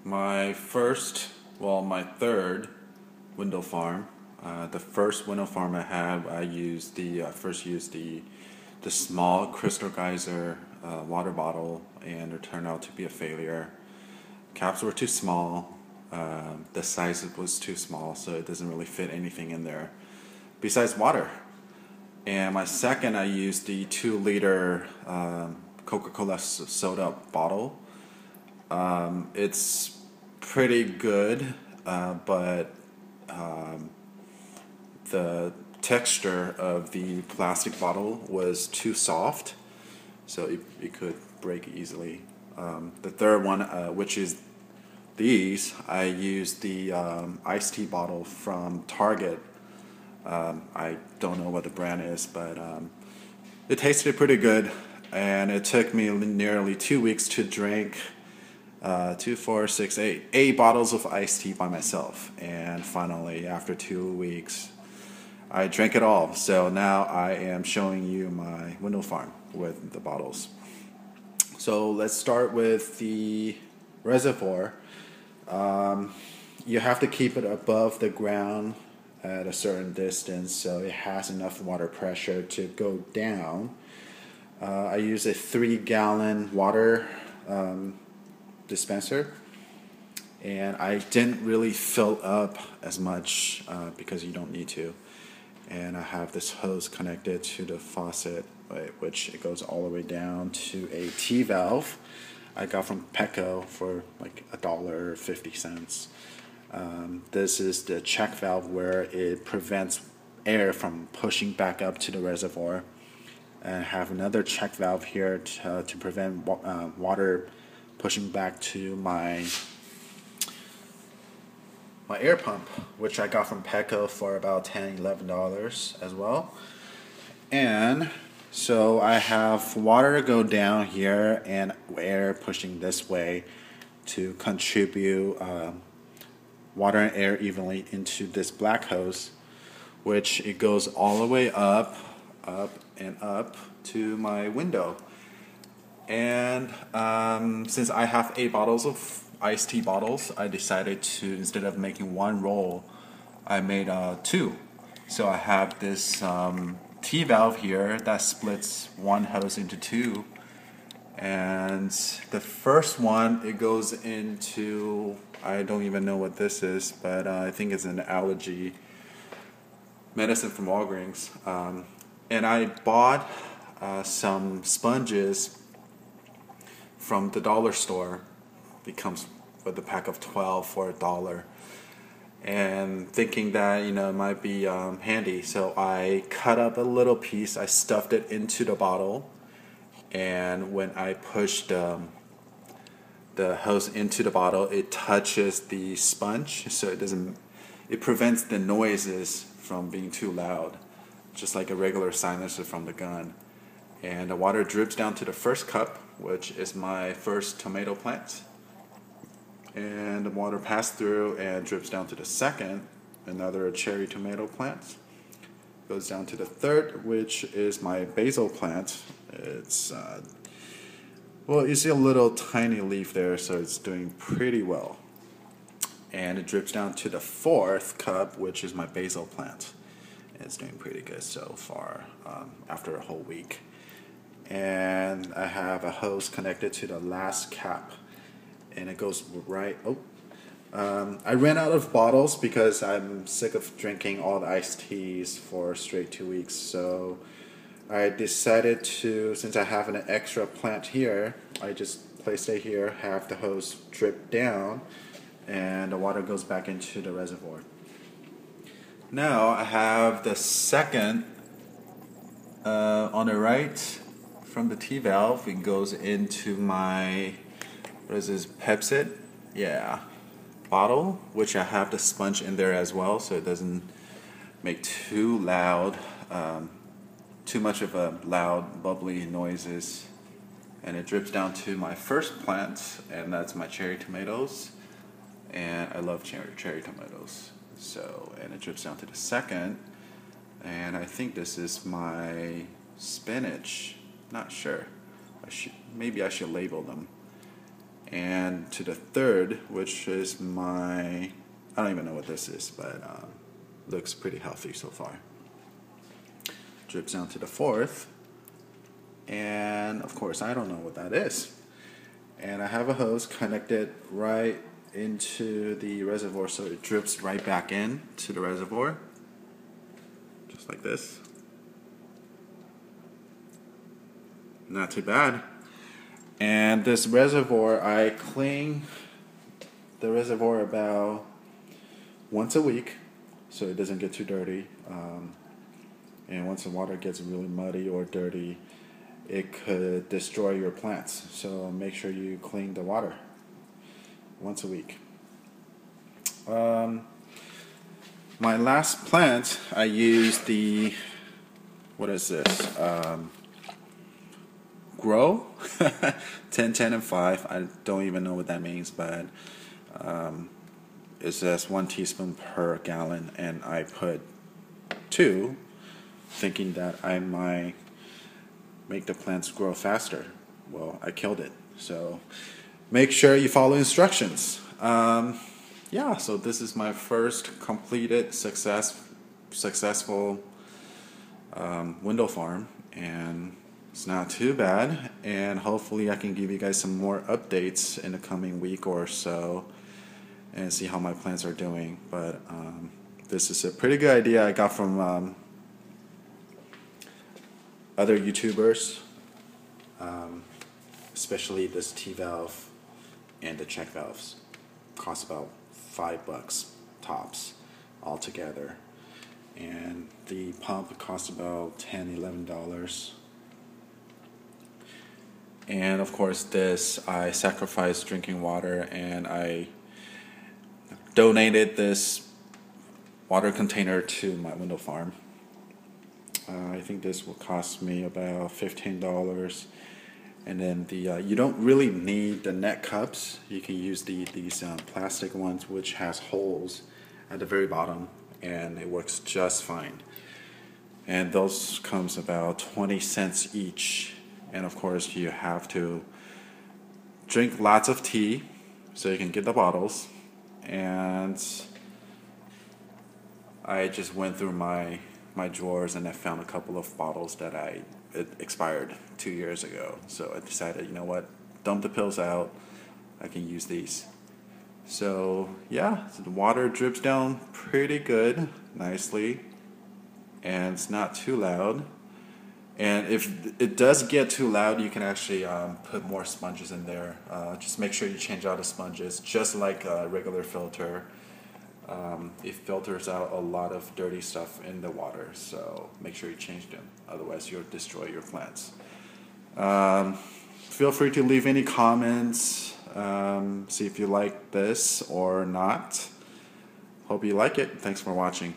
My third window farm. The first window farm I had, I first used the small Crystal Geyser water bottle, and it turned out to be a failure. Caps were too small. The size was too small, so it doesn't really fit anything in there besides water. And my second, I used the 2 liter Coca-Cola soda bottle. It's pretty good, but the texture of the plastic bottle was too soft, so it could break easily. The third one, which is these, I used the iced tea bottle from Target. I don't know what the brand is, but it tasted pretty good, and it took me nearly 2 weeks to drink 2, 4, 6, 8 bottles of iced tea by myself. And finally, after 2 weeks, I drank it all. So now I am showing you my window farm with the bottles. So let's start with the reservoir. You have to keep it above the ground at a certain distance so it has enough water pressure to go down. I use a 3-gallon water dispenser, and I didn't really fill up as much because you don't need to. And I have this hose connected to the faucet, which it goes all the way down to a T-valve I got from Petco for like $1.50. This is the check valve where it prevents air from pushing back up to the reservoir. And I have another check valve here to prevent water pushing back to my air pump, which I got from Petco for about $10, $11 as well. And so I have water go down here and air pushing this way to contribute water and air evenly into this black hose, which it goes all the way up, and up to my window. And since I have 8 bottles of iced tea bottles, I decided to, instead of making 1 roll, I made 2. So I have this T-valve here that splits 1 hose into 2. And the first one, it goes into, I don't even know what this is, but I think it's an allergy medicine from Walgreens. And I bought some sponges from the dollar store. It comes with a pack of 12 for $1, and thinking that it might be handy, so I cut up a little piece. I stuffed it into the bottle, and when I pushed the hose into the bottle, it touches the sponge, so it prevents the noises from being too loud, just like a regular silencer from the gun. And the water drips down to the first cup, which is my first tomato plant. And the water passed through and drips down to the second, another cherry tomato plant. Goes down to the third, which is my basil plant. It's, well, you see a little tiny leaf there, so it's doing pretty well. And it drips down to the fourth cup, which is my basil plant. It's doing pretty good so far after a whole week. And I have a hose connected to the last cap, and it goes right. I ran out of bottles because I'm sick of drinking all the iced teas for straight 2 weeks. So I decided to, since I have an extra plant here, I just placed it here, have the hose drip down, and the water goes back into the reservoir. Now I have the second on the right from the T-valve. It goes into my, what is this, Pepsi? Yeah, bottle, which I have the sponge in there as well, so it doesn't make too much of a loud, bubbly noises. And it drips down to my first plant, and that's my cherry tomatoes. And I love cherry tomatoes. So, and it drips down to the second, and I think this is my spinach. Not sure. Maybe I should label them. and to the third, which is I don't even know what this is, but looks pretty healthy so far. Drips down to the fourth, and of course I don't know what that is. And I have a hose connected right into the reservoir, so it drips right back in to the reservoir, just like this. Not too bad. And this reservoir, I clean the reservoir about once a week so it doesn't get too dirty. And once the water gets really muddy or dirty, it could destroy your plants. So make sure you clean the water once a week. My last plant, I used the, what is this? Grow 10, 10, and 5. I don't even know what that means, but it says 1 teaspoon per gallon, and I put 2, thinking that I might make the plants grow faster. Well, I killed it. So make sure you follow instructions. Yeah, so this is my first completed successful window farm, and it's not too bad, and hopefully I can give you guys some more updates in the coming week or so and see how my plants are doing. But this is a pretty good idea I got from other YouTubers, especially this T-valve and the check valves. Cost about $5 tops altogether, and the pump costs about $10, $11. And of course this, I sacrificed drinking water, and I donated this water container to my window farm. I think this will cost me about $15. And then the you don't really need the net cups. You can use these plastic ones, which has holes at the very bottom, and it works just fine. And those comes about 20 cents each. And of course you have to drink lots of tea so you can get the bottles. And I just went through my drawers, and I found a couple of bottles that it expired 2 years ago. So I decided, you know what, dump the pills out, I can use these. So yeah, so the water drips down pretty good, nicely, and it's not too loud. And if it does get too loud, you can actually put more sponges in there. Just make sure you change out the sponges, just like a regular filter. It filters out a lot of dirty stuff in the water, so make sure you change them. Otherwise, you'll destroy your plants. Feel free to leave any comments. See if you like this or not. Hope you like it. Thanks for watching.